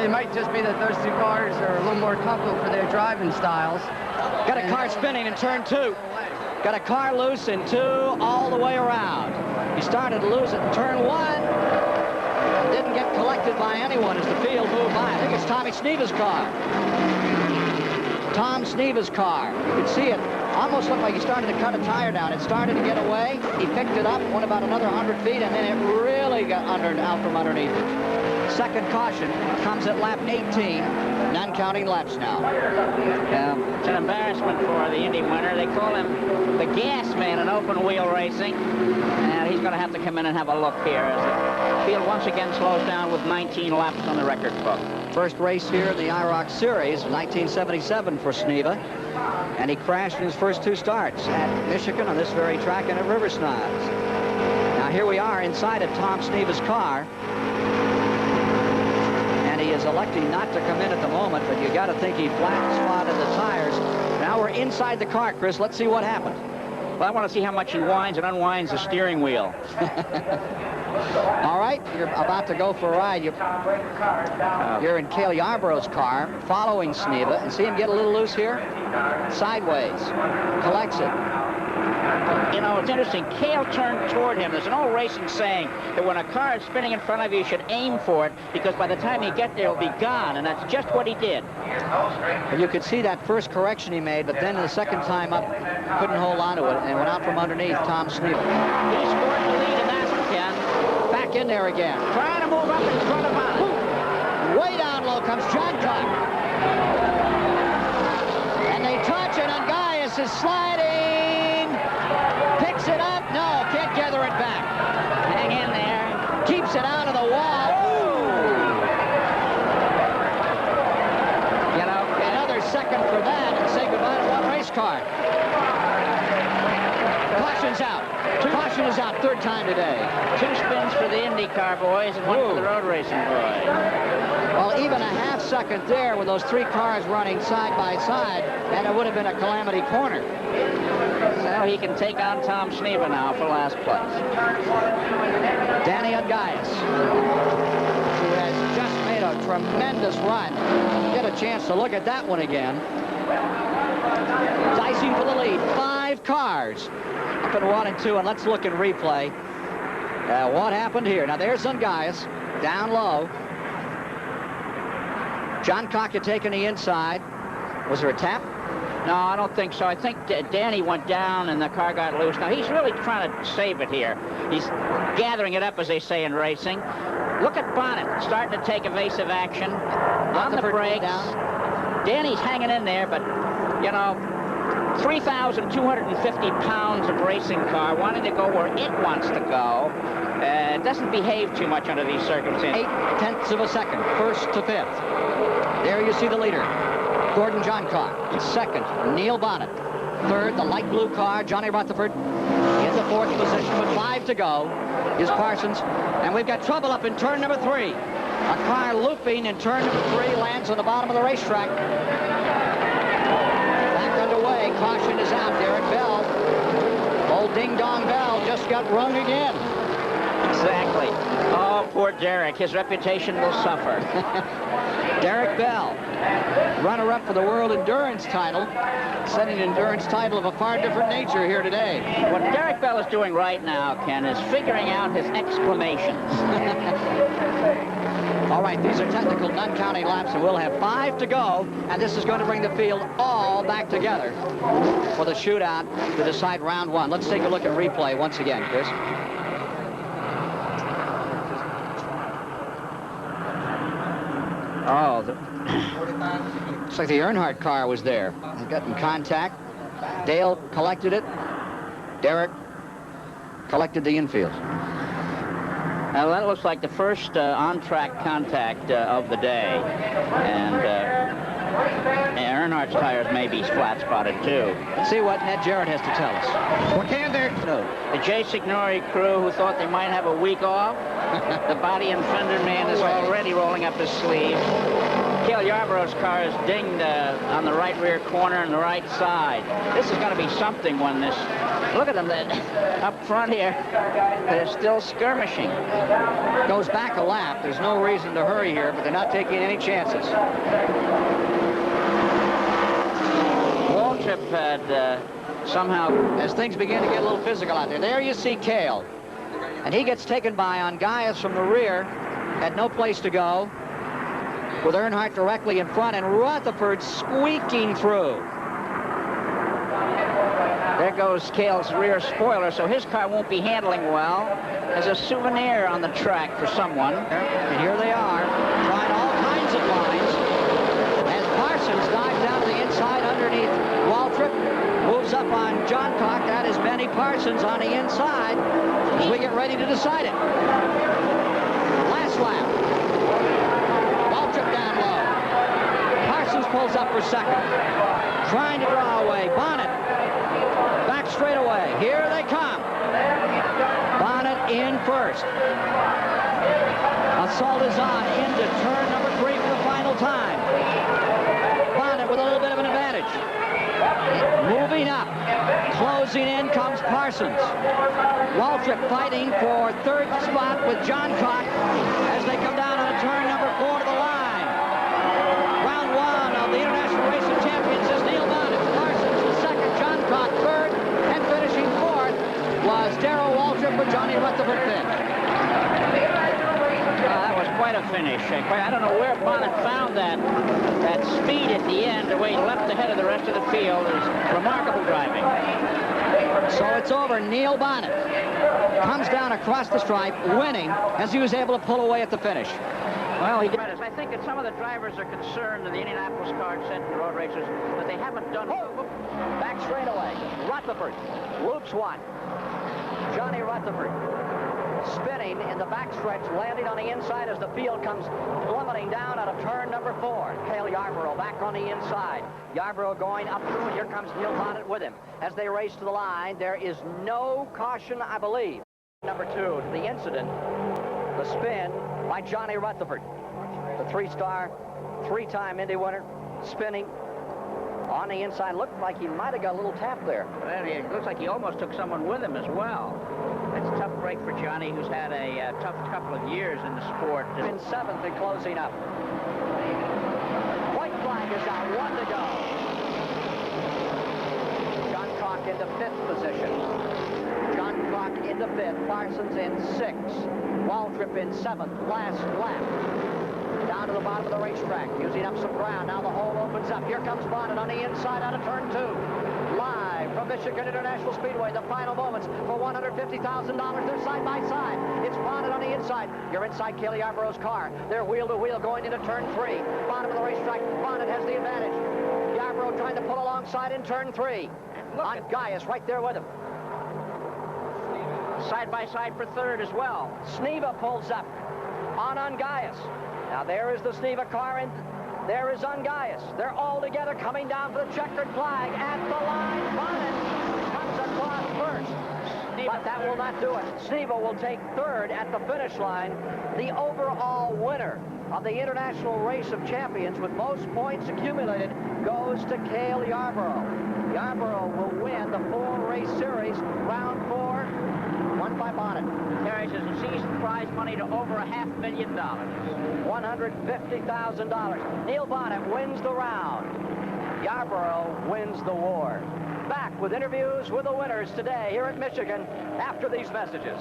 it might just be that those two cars are a little more comfortable for their driving styles. Got a car spinning in turn 2. Got a car loose in 2 all the way around. He started to lose it in turn 1. Didn't get collected by anyone as the field moved by. I think it's Tommy Sneeva's car. Tom Sneeva's car. You could see it. Almost looked like he started to cut a tire down. It started to get away. He picked it up, went about another 100 feet, and then it really got out from underneath it. Second caution comes at lap 18, none counting laps now. It's an embarrassment for the Indy winner. They call him the gas man in open wheel racing. And he's going to have to come in and have a look here as the field once again slows down with 19 laps on the record book. First race here in the Iroc Series, 1977 for Sneeva. And he crashed in his first 2 starts at Michigan on this very track and at River Snods. Now here we are inside of Tom Sneeva's car. And he is electing not to come in at the moment, but you got to think he flat spotted the tires. Now we're inside the car, Chris. Let's see what happened. Well, I want to see how much he winds and unwinds the steering wheel. All right, you're about to go for a ride. You're in Cale Yarborough's car, following Sneeva, and see him get a little loose here? Sideways. Collects it. You know, it's interesting. Cale turned toward him. There's an old racing saying that when a car is spinning in front of you, you should aim for it, because by the time you get there, it'll be gone, and that's just what he did. Well, you could see that first correction he made, but then the second time up, couldn't hold on to it, and went out from underneath Tom Sneeva. He scored the lead in that one, Ken. Back in there again. Trying to move up in front of him. Way down low comes John Cock. And they touch, and Ungaius is sliding. Picks it up. No, can't gather it back. Hang in there. Keeps it out of the wall. You know, another second for that, and say goodbye to one race car. Caution's out. Caution is out, 3rd time today. 2 spins for the IndyCar boys and 1 for the road racing boys. Well, even a half second there with those 3 cars running side by side, and it would have been a calamity corner. So he can take on Tom Sneeva now for last place. Danny Ungaius, who has just made a tremendous run. Get a chance to look at that one again. Dicing for the lead. 5 cars. Up in 1 and 2, and let's look at replay. What happened here? Now there's Ungaius, down low. John Cock taking the inside. Was there a tap? No, I don't think so. I think Danny went down and the car got loose. Now he's really trying to save it here. He's gathering it up, as they say in racing. Look at Bonnet starting to take evasive action on the brakes. Danny's hanging in there, but you know, 3,250 pounds of racing car wanting to go where it wants to go. It doesn't behave too much under these circumstances. 0.8 of a second, 1st to 5th. There you see the leader, Gordon Johncock. 2nd, Neil Bonnet. 3rd, the light blue car, Johnny Rutherford, in the 4th position with 5 to go is Parsons. And we've got trouble up in turn number 3. A car looping in turn number 3 lands on the bottom of the racetrack. Underway, caution is out. Derek Bell, old Ding Dong Bell, just got rung again. Exactly. Oh, poor Derek. His reputation will suffer. Derek Bell, runner-up for the World Endurance title, setting an endurance title of a far different nature here today. What Derek Bell is doing right now, Ken, is figuring out his exclamations. All right, these are technical non-counting laps, and we'll have 5 to go, and this is going to bring the field all back together for the shootout to decide round 1. Let's take a look at replay once again, Chris. Oh, looks like the Earnhardt car was there. They got in contact. Dale collected it. Derek collected the infield. Now, that looks like the first on-track contact of the day. And Earnhardt's tires may be flat-spotted, too. Let's see what Ned Jarrett has to tell us. What can there? No. The Jay Signori crew, who thought they might have a week off, the body and fender man is already rolling up his sleeves. Cale Yarborough's car is dinged on the right rear corner and the right side. This is going to be something when this Look at them up front here. They're still skirmishing. Goes back a lap. There's no reason to hurry here, but they're not taking any chances. Waltrip had somehow... As things begin to get a little physical out there. There you see Cale. And he gets taken by Ongaias from the rear. Had no place to go. With Earnhardt directly in front and Rutherford squeaking through. There goes Cale's rear spoiler, so his car won't be handling well. As a souvenir on the track for someone. And here they are, trying all kinds of lines. As Parsons dives down to the inside underneath Waltrip, moves up on John Cock. That is Benny Parsons on the inside as we get ready to decide it. Last lap. Waltrip down low. Parsons pulls up for second. Trying to draw away. Bonnet. Back straight away. Here they come. Bonnet in first. Assault is on into turn number 3 for the final time. Bonnet with a little bit of an advantage. Moving up. Closing in comes Parsons. Waltrip fighting for third spot with John Cock as they come down on turn number 4 to the line. Round 1 of the International Racing Champions is Neil Bonnet. Parsons was second, John Cock third, and finishing fourth was Darrell Waltrip with Johnny Rutherford fifth. That was quite a finish. I don't know where Bonnet found that speed at the end, the way he leapt ahead of the rest of the field. Is remarkable driving. So it's over. Neil Bonnet comes down across the stripe, winning as he was able to pull away at the finish. Well, he did. I think that some of the drivers are concerned in the Indianapolis car sent to the road racers that they haven't done. Back straight away. Rutherford loops one. Johnny Rutherford spinning in the backstretch, landing on the inside as the field comes plummeting down out of turn number 4. Cale Yarborough back on the inside. Yarborough going up through, and here comes Neil Bonnet with him. As they race to the line, there is no caution, I believe. Number 2 to the incident, the spin by Johnny Rutherford. The 3-star, 3-time Indy winner, spinning on the inside. Looked like he might have got a little tap there. Well, it looks like he almost took someone with him as well. That's a tough break for Johnny, who's had a tough couple of years in the sport. In 7th and closing up. White flag is out, 1 to go. John Cock into 5th position. John Cock into 5th, Parsons in 6th. Waltrip in 7th, last lap. Down to the bottom of the racetrack, using up some ground. Now the hole opens up. Here comes Bonnet on the inside out of turn 2. Live from Michigan International Speedway, the final moments for $150,000. They're side by side. It's Bonnet on the inside. You're inside Cale Yarborough's car. They're wheel to wheel going into turn 3. Bottom of the racetrack. Bonnet has the advantage. Yarborough trying to pull alongside in turn 3. Ongaias right there with him. Side by side for third as well. Sneva pulls up on Ongaias. Now there is the Sneva car, and there is Ongaias. They're all together coming down for the checkered flag at the line. Bonnet comes across first, but that will not do it. Sneva will take third at the finish line. The overall winner of the International Race of Champions with most points accumulated goes to Cale Yarborough. Yarborough will win the 4-race series, round 4, won by Bonnet. Carries his season prize money to over $500,000. $150,000. Neil Bonnet wins the round. Yarborough wins the war. Back with interviews with the winners today here at Michigan after these messages.